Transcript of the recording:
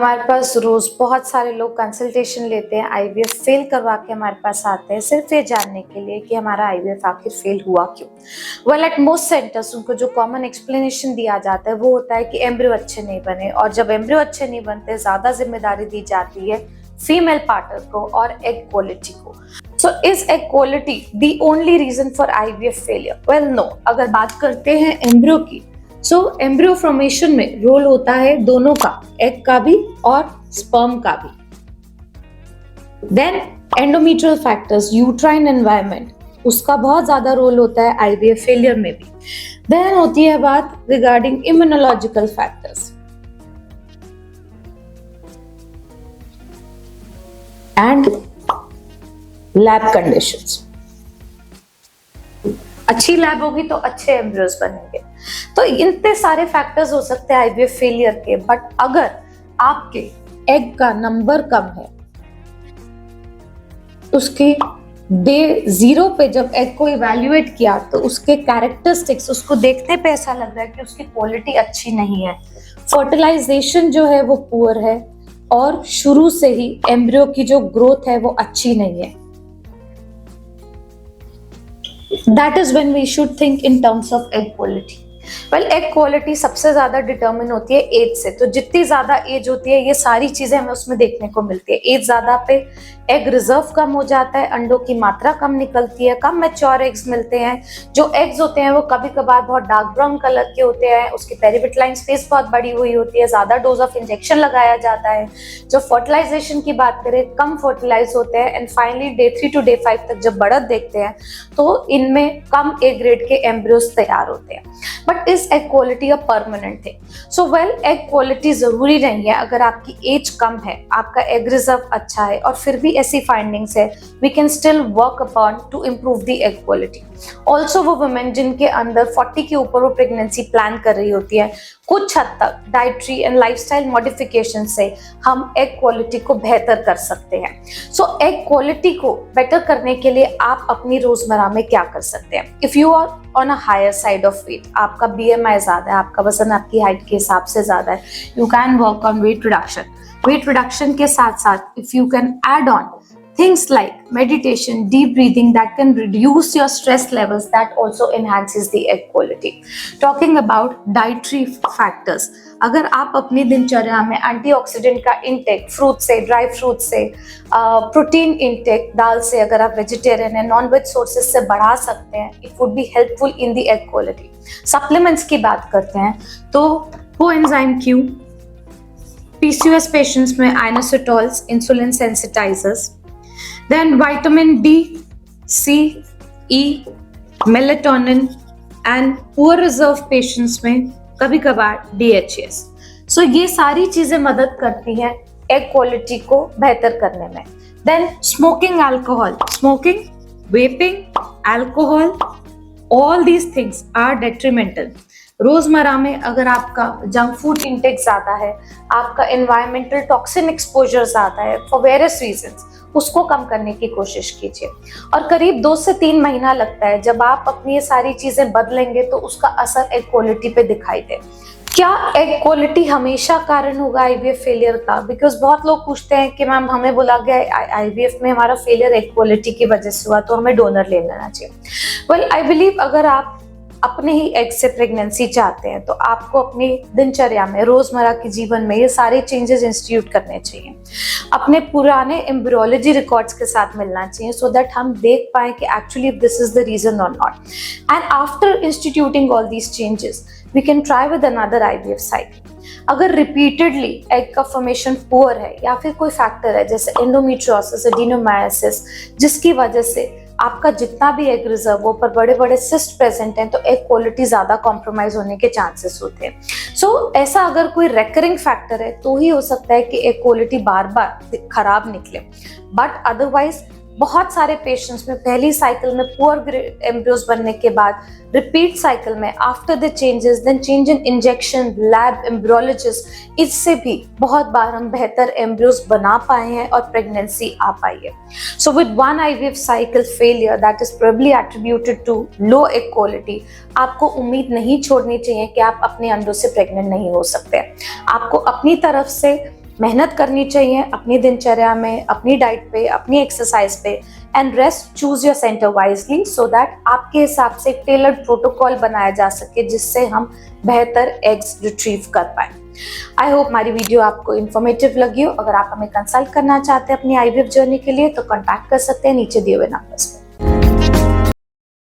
हमारे पास रोज बहुत सारे लोग कंसल्टेशन लेते हैं, आईवीएफ फेल करवा के हमारे पास आते हैं सिर्फ ये जानने के लिए कि हमारा आईवीएफ आखिर फेल हुआ क्यों। वेल, एट मोस्ट सेंटर्स उनको जो कॉमन एक्सप्लेनेशन दिया जाता है वो होता है कि एम्ब्रियो अच्छे नहीं बने, और जब एम्ब्रियो अच्छे नहीं बनते ज्यादा जिम्मेदारी दी जाती है फीमेल पार्टनर को और एग क्वालिटी को। So is egg quality the only reason for IVF failure? Well no. अगर बात करते हैं एम्ब्रियो की, सो एम्ब्रियो फॉर्मेशन में रोल होता है दोनों का, एग का भी और स्पर्म का भी। Then endometrial factors, uterine environment, उसका बहुत ज्यादा रोल होता है आईवीएफ फेलियर में भी। देन होती है बात regarding immunological factors and lab conditions. अच्छी लैब होगी तो अच्छे एम्ब्रियोज बनेंगे। तो इतने सारे फैक्टर्स हो सकते हैं आईवीएफ फेलियर के, बट अगर आपके एग का नंबर कम है, उसके डे 0 पे जब एग को इवैल्यूएट किया तो उसके कैरेक्टरिस्टिक्स, उसको देखने पे ऐसा लग रहा है कि उसकी क्वालिटी अच्छी नहीं है, फर्टिलाइजेशन जो है वो पुअर है, और शुरू से ही एम्ब्रियो की जो ग्रोथ है वो अच्छी नहीं है, that is when we should think in terms of egg quality. Well, egg quality सबसे ज्यादा डिटरमिन होती है एज से। तो जितनी ज्यादा एज होती है ये सारी चीजें हमें उसमें देखने को मिलती है। एज ज्यादा पे एग रिजर्व कम हो जाता है, अंडों की मात्रा कम निकलती है, कम मैच्योर एग्स मिलते हैं। जो एग्स होते हैं वो कभी कभार बहुत डार्क ब्राउन कलर के होते हैं, उसकी पेरिविटलाइन स्पेस बहुत बड़ी हुई होती है, ज्यादा डोज ऑफ इंजेक्शन लगाया जाता है। जब फर्टिलाइजेशन की बात करें, कम फर्टिलाइज होते हैं, and finally day 3 to day 5 तक जब बढ़त देखते हैं तो इनमें कम ए ग्रेड के एम्ब्रियोज तैयार होते हैं। But is egg quality a permanent thing? So well, egg quality जरूरी नहीं है। अगर आपकी एज कम है, आपका एग रिजर्व अच्छा है और फिर भी ऐसी फाइंडिंग्स है, we can still work upon to improve the egg quality. Also वो वुमेन जिनके अंदर 40 के ऊपर वो प्रेगनेंसी प्लान कर रही होती है, कुछ हद तक डाइटरी एंड लाइफस्टाइल मॉडिफिकेशन से हम एग क्वालिटी को बेहतर कर सकते हैं। सो एग क्वालिटी को बेटर करने के लिए आप अपनी रोजमर्रा में क्या कर सकते हैं? If you are on a higher side of weight, आपका बीएमआई ज्यादा है, आपका वजन आपकी हाइट के हिसाब से ज्यादा है, you can work on weight reduction. Weight reduction के साथ साथ if you can add on things like meditation, deep breathing, that can reduce your stress levels, that also enhances the egg quality. Talking about dietary factors, अगर आप अपनी दिनचर्या में antioxidant का intake fruit से, ड्राई फ्रूट से, protein intake दाल से, अगर आप वेजिटेरियन है, नॉन वेज सोर्सेज से बढ़ा सकते हैं, it would be helpful in the egg quality. Supplements की बात करते हैं तो कोएंजाइम Q, PCOS पेशेंट्स में आइनोसिटोल्स, insulin सेंसिटाइजर्स, then vitamin D, C, E, melatonin and poor reserve patients में कभी कभार DHEAs। So ये सारी चीजें मदद करती हैं एग क्वालिटी को बेहतर करने में। Then smoking alcohol, smoking, vaping, alcohol, all these things are detrimental। रोजमर्रा में अगर आपका जंक फूड इंटेक ज्यादा है, आपका एनवायरमेंटल टॉक्सिन एक्सपोजर ज्यादा है फॉर वेरियस रीजंस, उसको कम करने की कोशिश कीजिए। और करीब 2 से 3 महीना लगता है, जब आप अपनी ये सारी चीजें बदलेंगे तो उसका असर एग क्वालिटी पे दिखाई दे। क्या एग क्वालिटी हमेशा कारण होगा आईवीएफ फेलियर का? बिकॉज बहुत लोग पूछते हैं कि मैम हमें बोला गया आईवीएफ में हमारा फेलियर एग क्वालिटी की वजह से हुआ तो हमें डोनर ले लेना चाहिए। वेल, आई बिलीव अगर आप अपने ही एग से प्रेगनेंसी चाहते हैं तो आपको अपनी दिनचर्या में, रोजमर्रा के जीवन में ये सारे चेंजेस इंस्टीट्यूट करने चाहिए। अपने पुराने एम्ब्रियोलॉजी रिकॉर्ड्स के साथ मिलना चाहिए सो दैट हम देख पाए कि actually this is the reason और not. And after instituting all these changes we can try with another IVF cycle. अगर रिपीटेडली एग का फॉर्मेशन पुअर है या फिर कोई फैक्टर है जैसे एंडोमेट्रियोसिस, एडिनोमायोसिस, जिसकी वजह से आपका जितना भी एग रिजर्व हो पर बड़े बड़े सिस्ट प्रेजेंट हैं, तो एग क्वालिटी ज्यादा कॉम्प्रोमाइज होने के चांसेस होते हैं। सो ऐसा अगर कोई रेकरिंग फैक्टर है तो ही हो सकता है कि एग क्वालिटी बार बार खराब निकले। बट अदरवाइज बहुत सारे पेशेंट्स में पहली साइकिल में पुअर एम्ब्रियोज बनने के बाद रिपीट साइकिल में after the changes, then change in injection, lab embryologist, इससे भी बहुत बार हम बेहतर एम्ब्रियोज बना पाए हैं और प्रेगनेंसी आ पाई है। So with one IVF cycle failure that is probably attributed to low egg quality, आपको उम्मीद नहीं छोड़नी चाहिए कि आप अपने अंडों से प्रेग्नेंट नहीं हो सकते। आपको अपनी तरफ से मेहनत करनी चाहिए अपनी दिनचर्या में, अपनी डाइट पे, अपनी एक्सरसाइज पे, and rest choose your centre wisely so that आपके हिसाब से एक टेलर्ड प्रोटोकॉल बनाया जा सके जिससे हम बेहतर एग्स रिट्रीव कर पाए। आई होप हमारी वीडियो आपको इन्फॉर्मेटिव लगी हो। अगर आप हमें कंसल्ट करना चाहते हैं अपनी आईवीएफ जर्नी के लिए तो कॉन्टैक्ट कर सकते हैं नीचे दिए हुए नंबर्स पर।